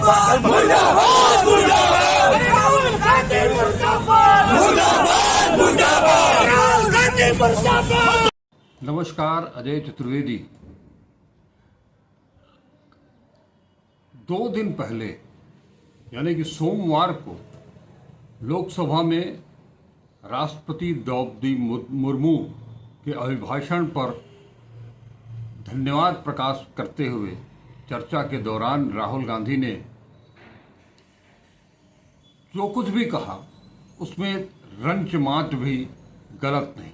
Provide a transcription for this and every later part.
मुर्दाबाद मुर्दाबाद मुर्दाबाद राहुल गांधी मुर्दाबाद मुर्दाबाद मुर्दाबाद राहुल गांधी मुर्दाबाद। नमस्कार, अजय चतुर्वेदी। 2 दिन पहले यानी कि सोमवार को लोकसभा में राष्ट्रपति द्रौपदी मुर्मू के अभिभाषण पर धन्यवाद प्रकाश करते हुए चर्चा के दौरान राहुल गांधी ने जो कुछ भी कहा उसमें रंच मात्र भी गलत नहीं।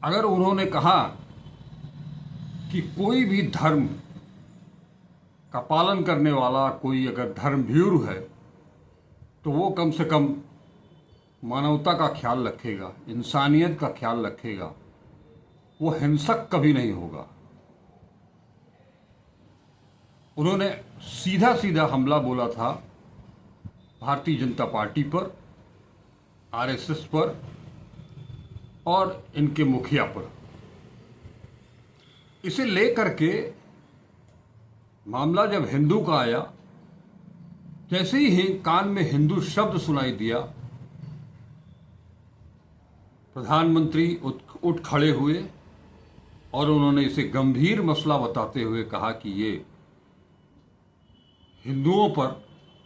अगर उन्होंने कहा कि कोई भी धर्म का पालन करने वाला कोई अगर धर्मभीरु है तो वो कम से कम मानवता का ख्याल रखेगा, इंसानियत का ख्याल रखेगा, वो हिंसक कभी नहीं होगा। उन्होंने सीधा सीधा हमला बोला था भारतीय जनता पार्टी पर, आरएसएस पर और इनके मुखिया पर। इसे लेकर के मामला जब हिंदू का आया, जैसे ही कान में हिंदू शब्द सुनाई दिया, प्रधानमंत्री उठ खड़े हुए और उन्होंने इसे गंभीर मसला बताते हुए कहा कि ये हिंदुओं पर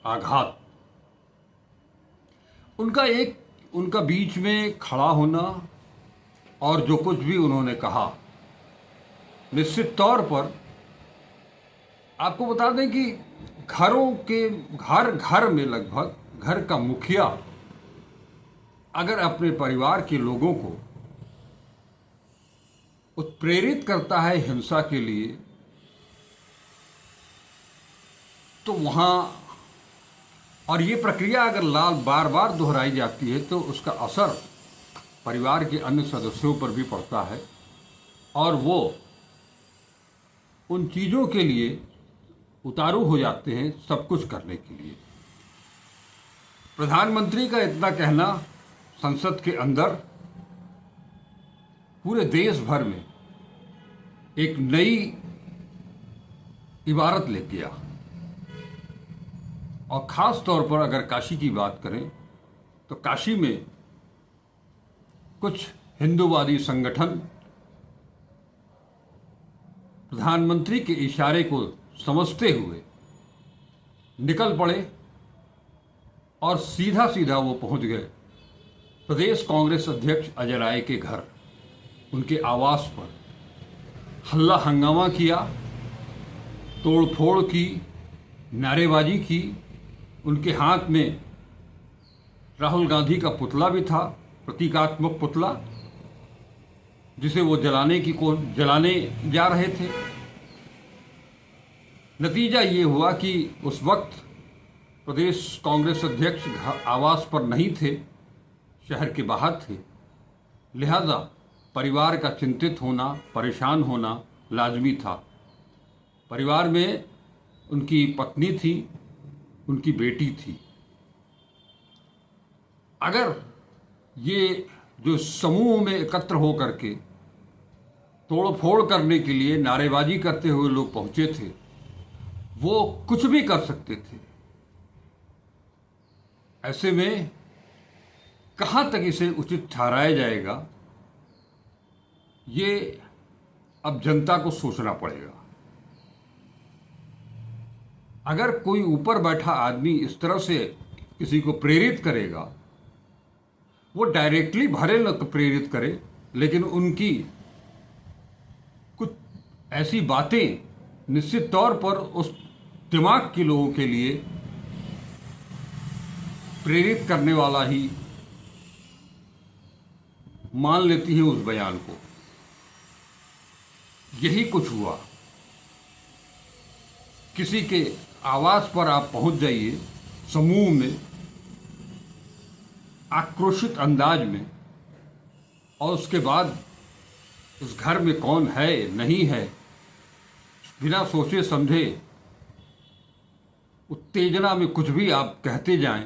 आघात। उनका बीच में खड़ा होना और जो कुछ भी उन्होंने कहा, निश्चित तौर पर आपको बता दें कि घर में लगभग घर का मुखिया अगर अपने परिवार के लोगों को उत्प्रेरित करता है हिंसा के लिए, तो वहाँ और ये प्रक्रिया अगर बार बार दोहराई जाती है तो उसका असर परिवार के अन्य सदस्यों पर भी पड़ता है और वो उन चीज़ों के लिए उतारू हो जाते हैं सब कुछ करने के लिए। प्रधानमंत्री का इतना कहना संसद के अंदर पूरे देश भर में एक नई इबारत ले गया और ख़ास तौर पर अगर काशी की बात करें तो काशी में कुछ हिंदूवादी संगठन प्रधानमंत्री के इशारे को समझते हुए निकल पड़े और सीधा सीधा वो पहुंच गए प्रदेश कांग्रेस अध्यक्ष अजय राय के घर, उनके आवास पर। हल्ला हंगामा किया, तोड़फोड़ की, नारेबाजी की। उनके हाथ में राहुल गांधी का पुतला भी था, प्रतीकात्मक पुतला, जिसे वो जलाने जा रहे थे। नतीजा ये हुआ कि उस वक्त प्रदेश कांग्रेस अध्यक्ष आवास पर नहीं थे, शहर के बाहर थे। लिहाजा परिवार का चिंतित होना, परेशान होना लाजमी था। परिवार में उनकी पत्नी थी, उनकी बेटी थी। अगर ये जो समूह में एकत्र हो करके तोड़फोड़ करने के लिए नारेबाजी करते हुए लोग पहुंचे थे, वो कुछ भी कर सकते थे। ऐसे में कहाँ तक इसे उचित ठहराया जाएगा, ये अब जनता को सोचना पड़ेगा। अगर कोई ऊपर बैठा आदमी इस तरह से किसी को प्रेरित करेगा, वो डायरेक्टली भले न प्रेरित करे, लेकिन उनकी कुछ ऐसी बातें निश्चित तौर पर उस दिमाग के लोगों के लिए प्रेरित करने वाला ही मान लेती है उस बयान को। यही कुछ हुआ। किसी के आवास पर आप पहुंच जाइए समूह में, आक्रोशित अंदाज में, और उसके बाद उस घर में कौन है नहीं है, बिना सोचे समझे उत्तेजना में कुछ भी आप कहते जाएं,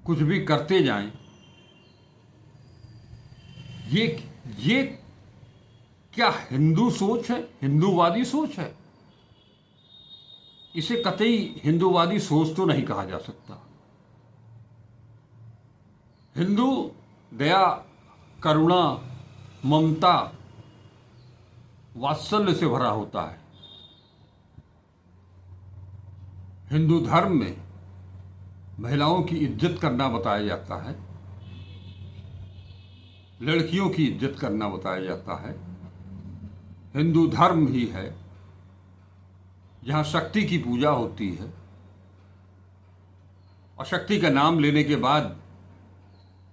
कुछ भी करते जाएं, ये क्या हिंदू सोच है, हिंदूवादी सोच है? इसे कतई हिंदूवादी सोच तो नहीं कहा जा सकता। हिंदू दया, करुणा, ममता, वात्सल्य से भरा होता है। हिंदू धर्म में महिलाओं की इज्जत करना बताया जाता है, लड़कियों की इज्जत करना बताया जाता है। हिंदू धर्म ही है जहाँ शक्ति की पूजा होती है और शक्ति का नाम लेने के बाद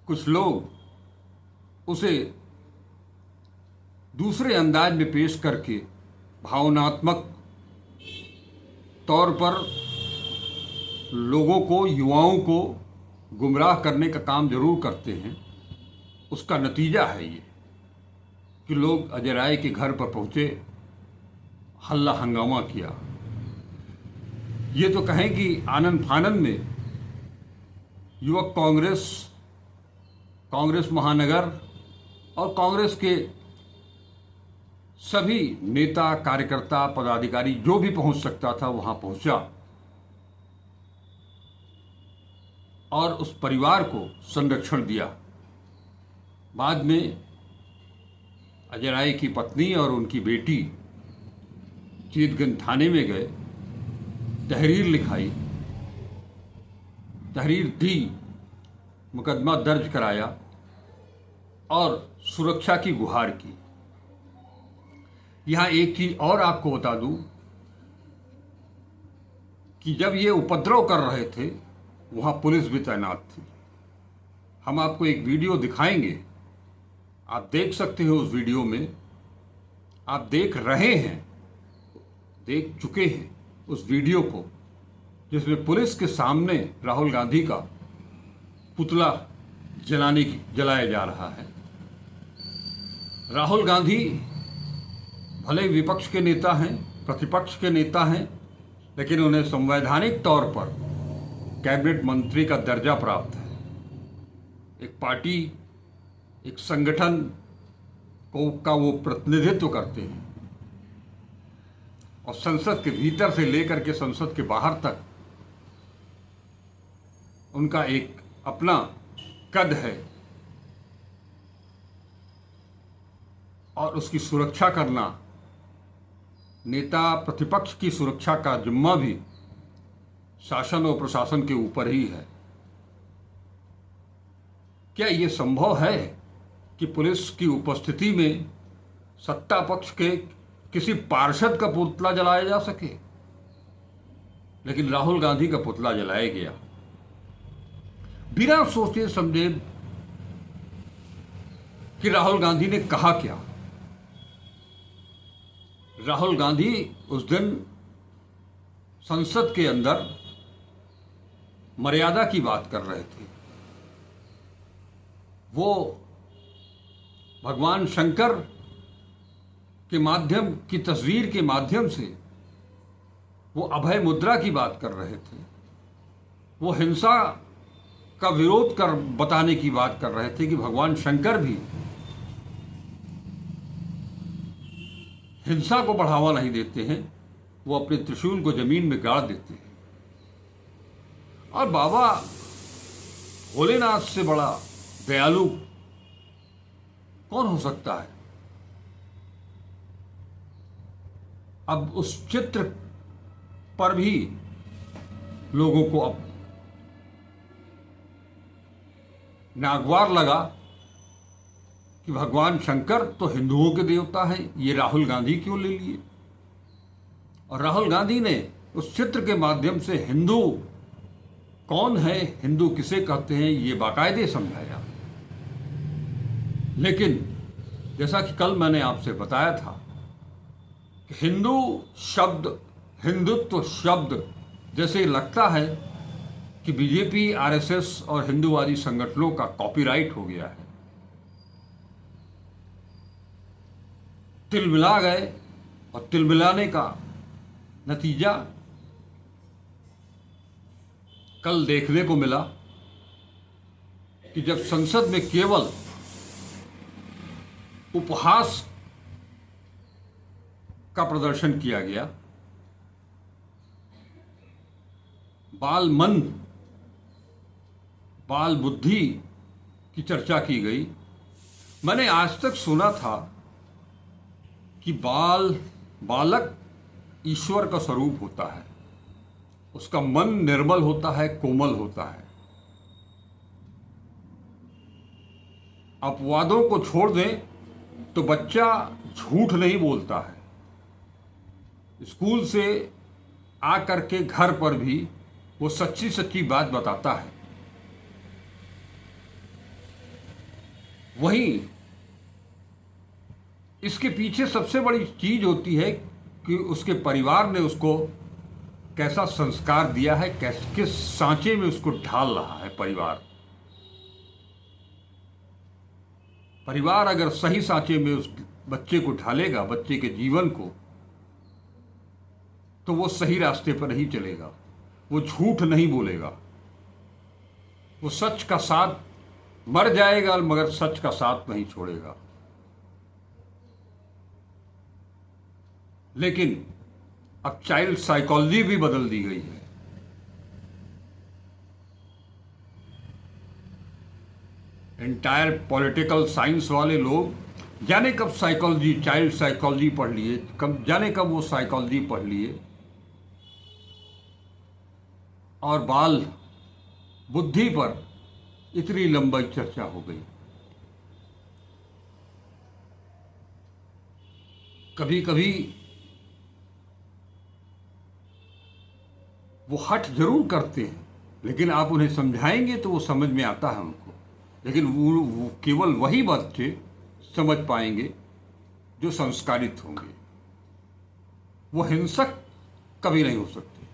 कुछ लोग उसे दूसरे अंदाज में पेश करके भावनात्मक तौर पर लोगों को, युवाओं को गुमराह करने का काम जरूर करते हैं। उसका नतीजा है ये कि लोग अजय राय के घर पर पहुंचे, हल्ला हंगामा किया। ये तो कहें कि आनन फानन में युवक कांग्रेस महानगर और कांग्रेस के सभी नेता, कार्यकर्ता, पदाधिकारी जो भी पहुंच सकता था वहां पहुंचा और उस परिवार को संरक्षण दिया। बाद में अजय राय की पत्नी और उनकी बेटी चीतगंज थाने में गए, तहरीर लिखाई, तहरीर दी, मुकदमा दर्ज कराया और सुरक्षा की गुहार की। यहां एक चीज और आपको बता दूं कि जब ये उपद्रव कर रहे थे वहां पुलिस भी तैनात थी। हम आपको एक वीडियो दिखाएंगे, आप देख सकते हो। उस वीडियो में आप देख रहे हैं, देख चुके हैं उस वीडियो को, जिसमें पुलिस के सामने राहुल गांधी का पुतला जलाया जा रहा है। राहुल गांधी भले विपक्ष के नेता हैं, प्रतिपक्ष के नेता हैं, लेकिन उन्हें संवैधानिक तौर पर कैबिनेट मंत्री का दर्जा प्राप्त है। एक पार्टी, एक संगठन का वो प्रतिनिधित्व करते हैं और संसद के भीतर से लेकर के संसद के बाहर तक उनका एक अपना कद है और उसकी सुरक्षा करना, नेता प्रतिपक्ष की सुरक्षा का जिम्मा भी शासन और प्रशासन के ऊपर ही है। क्या ये संभव है कि पुलिस की उपस्थिति में सत्ता पक्ष के किसी पार्षद का पुतला जलाया जा सके? लेकिन राहुल गांधी का पुतला जलाया गया बिना सोचे समझे कि राहुल गांधी ने कहा क्या। राहुल गांधी उस दिन संसद के अंदर मर्यादा की बात कर रहे थे। वो भगवान शंकर के माध्यम की तस्वीर के माध्यम से वो अभय मुद्रा की बात कर रहे थे। वो हिंसा का विरोध कर बताने की बात कर रहे थे कि भगवान शंकर भी हिंसा को बढ़ावा नहीं देते हैं, वो अपने त्रिशूल को जमीन में गाड़ देते हैं। और बाबा भोलेनाथ से बड़ा दयालु कौन हो सकता है? अब उस चित्र पर भी लोगों को अब नागवार लगा कि भगवान शंकर तो हिंदुओं के देवता हैं, ये राहुल गांधी क्यों ले लिए? और राहुल गांधी ने उस चित्र के माध्यम से हिंदू कौन है, हिंदू किसे कहते हैं, ये बाकायदे समझाया। लेकिन जैसा कि कल मैंने आपसे बताया था कि हिंदू शब्द, हिंदुत्व शब्द जैसे लगता है कि बीजेपी, आरएसएस और हिंदूवादी संगठनों का कॉपीराइट हो गया है। तिल मिला गए और तिल मिलाने का नतीजा कल देखने को मिला कि जब संसद में केवल उपहास का प्रदर्शन किया गया बाल मन, बाल बुद्धि की चर्चा की गई। मैंने आज तक सुना था कि बालक ईश्वर का स्वरूप होता है, उसका मन निर्मल होता है, कोमल होता है। अपवादों को छोड़ दें तो बच्चा झूठ नहीं बोलता है। स्कूल से आकर के घर पर भी वो सच्ची सच्ची बात बताता है। वहीं इसके पीछे सबसे बड़ी चीज होती है कि उसके परिवार ने उसको कैसा संस्कार दिया है, किस सांचे में उसको ढाल रहा है। परिवार अगर सही सांचे में उस बच्चे को ढालेगा, बच्चे के जीवन को, तो वो सही रास्ते पर ही चलेगा, वो झूठ नहीं बोलेगा, वो सच का साथ मर जाएगा मगर सच का साथ नहीं छोड़ेगा। लेकिन अब चाइल्ड साइकोलॉजी भी बदल दी गई है। एंटायर पॉलिटिकल साइंस वाले लोग जाने कब साइकोलॉजी, चाइल्ड साइकोलॉजी पढ़ लिए, कब जाने कब वो साइकोलॉजी पढ़ लिए, और बाल बुद्धि पर इतनी लंबी चर्चा हो गई। कभी कभी वो हट जरूर करते हैं, लेकिन आप उन्हें समझाएंगे तो वो समझ में आता है उनको। लेकिन वो केवल वही बच्चे समझ पाएंगे जो संस्कारित होंगे। वो हिंसक कभी नहीं हो सकते।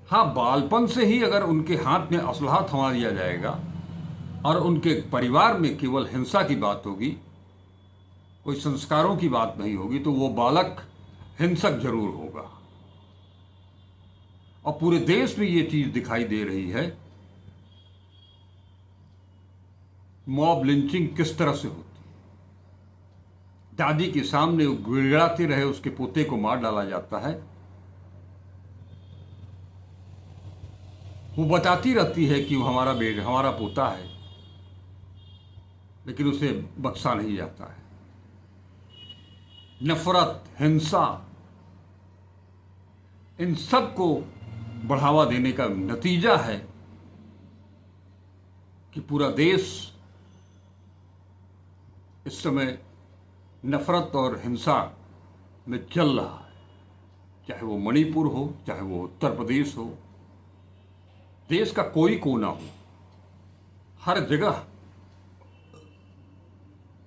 हाँ, बालपन से ही अगर उनके हाथ में असलहा थमा दिया जाएगा और उनके परिवार में केवल हिंसा की बात होगी, कोई संस्कारों की बात नहीं होगी, तो वो बालक हिंसक जरूर होगा। और पूरे देश में ये चीज दिखाई दे रही है। मॉब लिंचिंग किस तरह से होती है। दादी के सामने वो गिड़गिड़ाते रहे उसके पोते को मार डाला जाता है। वो बताती रहती है कि वो हमारा बेटा, हमारा पोता है, लेकिन उसे बख्शा नहीं जाता है। नफरत, हिंसा, इन सब को बढ़ावा देने का नतीजा है कि पूरा देश इस समय नफरत और हिंसा में चल रहा है। चाहे वो मणिपुर हो, चाहे वो उत्तर प्रदेश हो, देश का कोई कोना हो, हर जगह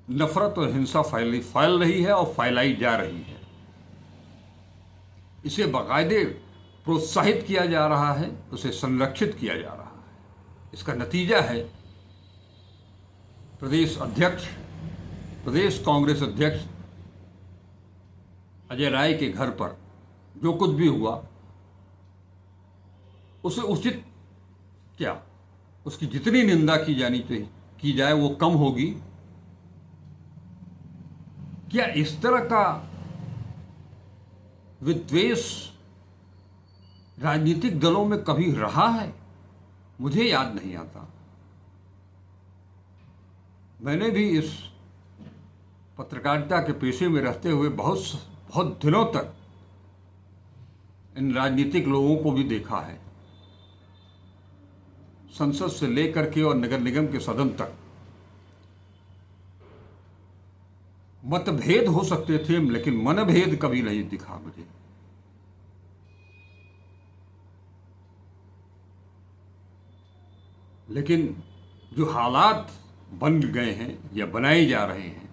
नफरत और हिंसा फैल रही है और फैलाई जा रही है। इसे बाकायदे प्रोत्साहित किया जा रहा है, उसे संरक्षित किया जा रहा है। इसका नतीजा है प्रदेश कांग्रेस अध्यक्ष अजय राय के घर पर जो कुछ भी हुआ, उसे उचित क्या, उसकी जितनी निंदा की जानी चाहिए की जाए वो कम होगी। क्या इस तरह का विद्वेष राजनीतिक दलों में कभी रहा है? मुझे याद नहीं आता। मैंने भी इस पत्रकारिता के पेशे में रहते हुए बहुत दिनों तक इन राजनीतिक लोगों को भी देखा है, संसद से लेकर के और नगर निगम के सदन तक। मतभेद हो सकते थे, लेकिन मनभेद कभी नहीं दिखा मुझे। लेकिन जो हालात बन गए हैं या बनाए जा रहे हैं,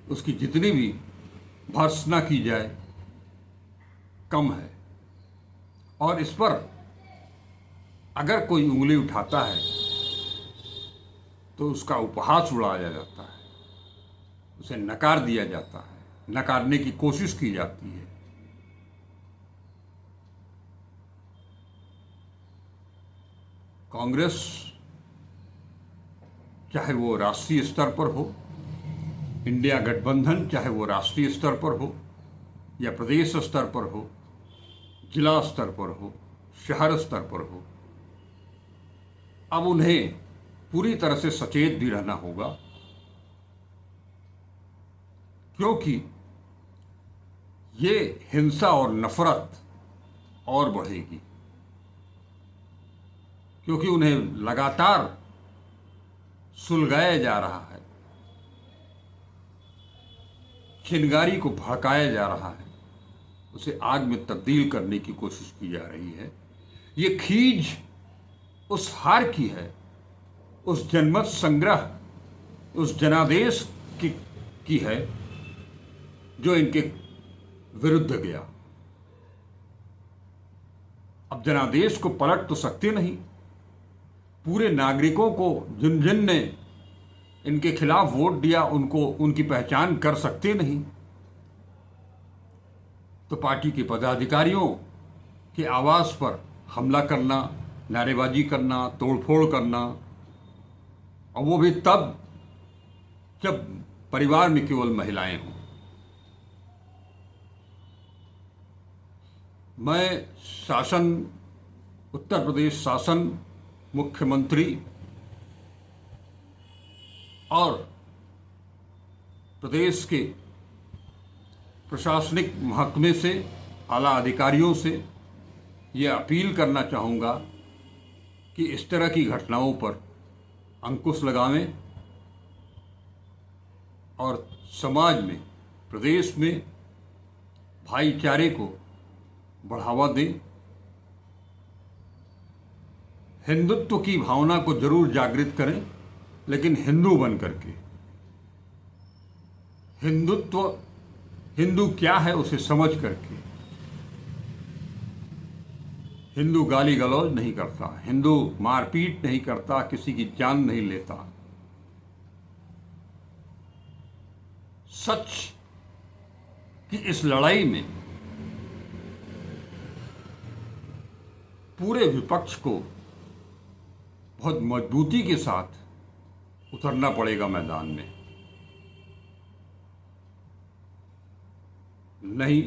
उसकी जितनी भी भर्त्सना की जाए कम है। और इस पर अगर कोई उंगली उठाता है तो उसका उपहास उड़ाया जाता है, उसे नकार दिया जाता है, नकारने की कोशिश की जाती है। कांग्रेस चाहे वो राष्ट्रीय स्तर पर हो, इंडिया गठबंधन चाहे वो राष्ट्रीय स्तर पर हो या प्रदेश स्तर पर हो, जिला स्तर पर हो, शहर स्तर पर हो, अब उन्हें पूरी तरह से सचेत भी रहना होगा, क्योंकि ये हिंसा और नफरत और बढ़ेगी, क्योंकि उन्हें लगातार सुलगाया जा रहा है, चिंगारी को भड़काया जा रहा है, उसे आग में तब्दील करने की कोशिश की जा रही है। ये खींच उस हार की है, उस जनमत संग्रह, उस जनादेश की है जो इनके विरुद्ध गया। अब जनादेश को पलट तो सकते नहीं, पूरे नागरिकों को जिन जिन ने इनके खिलाफ वोट दिया उनको उनकी पहचान कर सकते नहीं, तो पार्टी के पदाधिकारियों के आवास पर हमला करना, नारेबाजी करना, तोड़फोड़ करना, और वो भी तब जब परिवार में केवल महिलाएं हों। मैं शासन, उत्तर प्रदेश शासन, मुख्यमंत्री और प्रदेश के प्रशासनिक महकमे से, आला अधिकारियों से ये अपील करना चाहूँगा कि इस तरह की घटनाओं पर अंकुश लगावें और समाज में, प्रदेश में भाईचारे को बढ़ावा दें। हिंदुत्व की भावना को जरूर जागृत करें, लेकिन हिंदू बन करके। हिंदू क्या है उसे समझ करके। हिंदू गाली गलौज नहीं करता, हिंदू मारपीट नहीं करता, किसी की जान नहीं लेता। सच की इस लड़ाई में पूरे विपक्ष को बहुत मजबूती के साथ उतरना पड़ेगा मैदान में, नहीं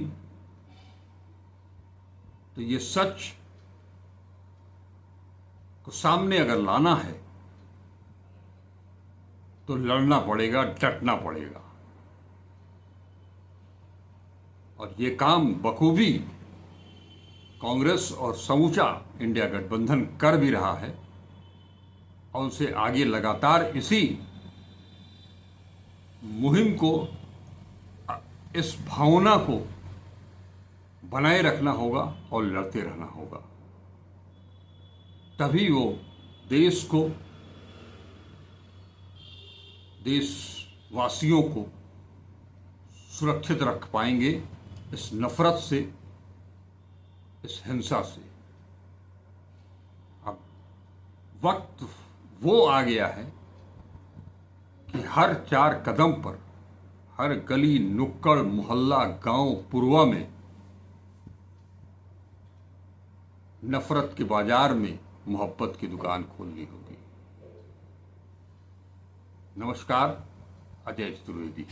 तो ये सच को सामने अगर लाना है तो लड़ना पड़ेगा, डटना पड़ेगा। और ये काम बखूबी कांग्रेस और समूचा इंडिया गठबंधन कर भी रहा है, और उसे आगे लगातार इसी मुहिम को, इस भावना को बनाए रखना होगा और लड़ते रहना होगा। तभी वो देश को, देशवासियों को सुरक्षित रख पाएंगे इस नफरत से, इस हिंसा से। अब वक्त वो आ गया है कि हर 4 कदम पर, हर गली, नुक्कड़, मोहल्ला, गांव, पुरवा में नफरत के बाजार में मोहब्बत की दुकान खोलनी होगी। नमस्कार, अजय चतुर्वेदी।